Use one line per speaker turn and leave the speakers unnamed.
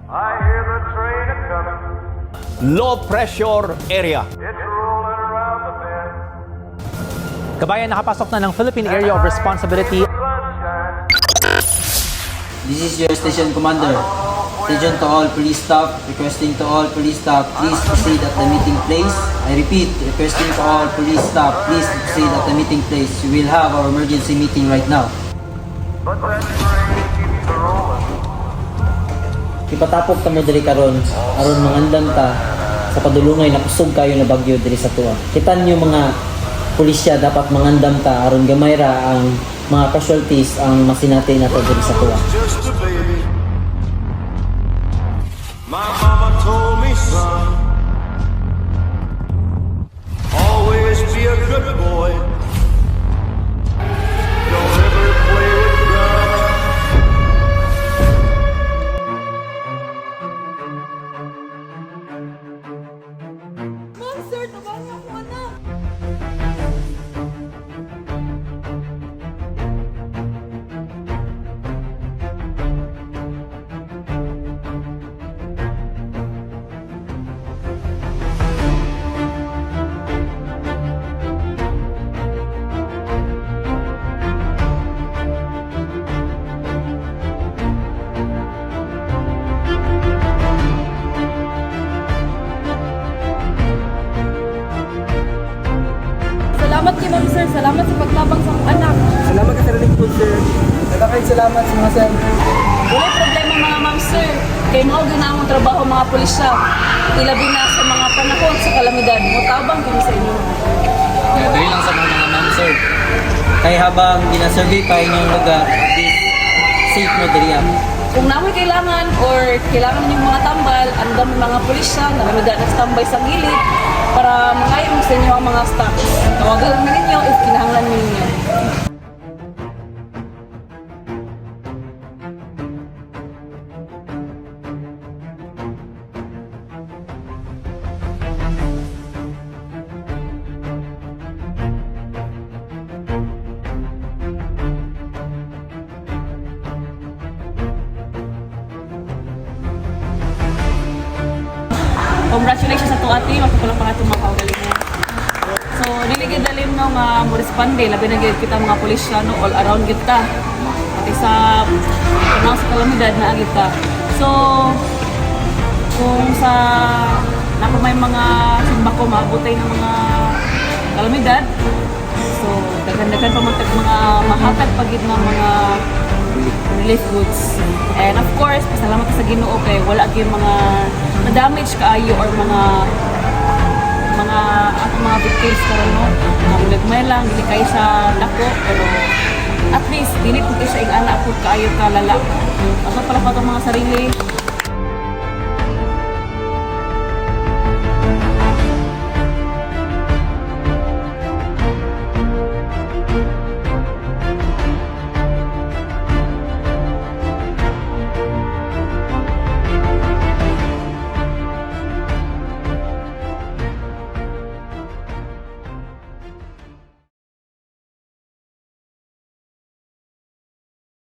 I hear the train a-coming.
Low pressure area.
It's rolling around the bend.
Kabayan, nakapasok na ng Philippine Area of Responsibility.
Sunshine.
This is your station commander. Attention to all police staff. Requesting to all police staff, please proceed at the meeting place. I repeat, requesting to all police staff, please proceed at the meeting place. We will have our emergency meeting right now.
But that train keeps a-rolling.
Ipatapok ta mo diri karon aron mangandam ta sa padulungay na kusog kayo na bagyo diri sa tuwa. Kitan niyo mga pulisya dapat mangandam ta aron gamay ra ang mga casualties ang masinati nato diri sa tuwa.
Just a baby. My mama told me, son, always be a good boy. Don't ever play with guns.
Ma'am, sir, tabangan ako, anak. Salamat kay ma'am, sir. Salamat sa pagtabang sa akong anak.
Salamat ka sa lingkod, sir. Nagkakain salamat sa mga sir.
Wala problema mga ma'am, sir. Kay mao ginamong trabaho mga pulisya. Ilabi na sa mga panahon sa kalamidad. Mutabang kami sa inyo.
Dahil lang sa mga ma'am sir. Kaya habang ginasurvey pa inyong lugar, please safe mo diri ang.
Kung namoy kailangan or kailangan ninyong mga tambal, andam yung mga pulisya na namida na standby sa gilid para mangayong sa inyo ang mga stocks. Tawagan lang ninyo if kinahanglan ninyo. Congratulations sa tuwa team, mapapala pa nga itong mga kaugalingan. So, niligid dalim no nga mo responde, labi na gid kita mga pulisya no, all around kita. Pati sa kanang sa kalamidad na kita. So, kung sa naku may mga simba ko maabotay ng mga kalamidad, so daghan-daghan pa mga mahatag pagid ng mga relief goods. And of course, pasalamat sa Ginoo kay wala gyud mga na-damage kaayo or mga atong mga victims karon no. Nagmay lang dili kay sa dako pero at least dili pud siya ing anak pud kaayo kalala. Asa pala pa itong mga sarili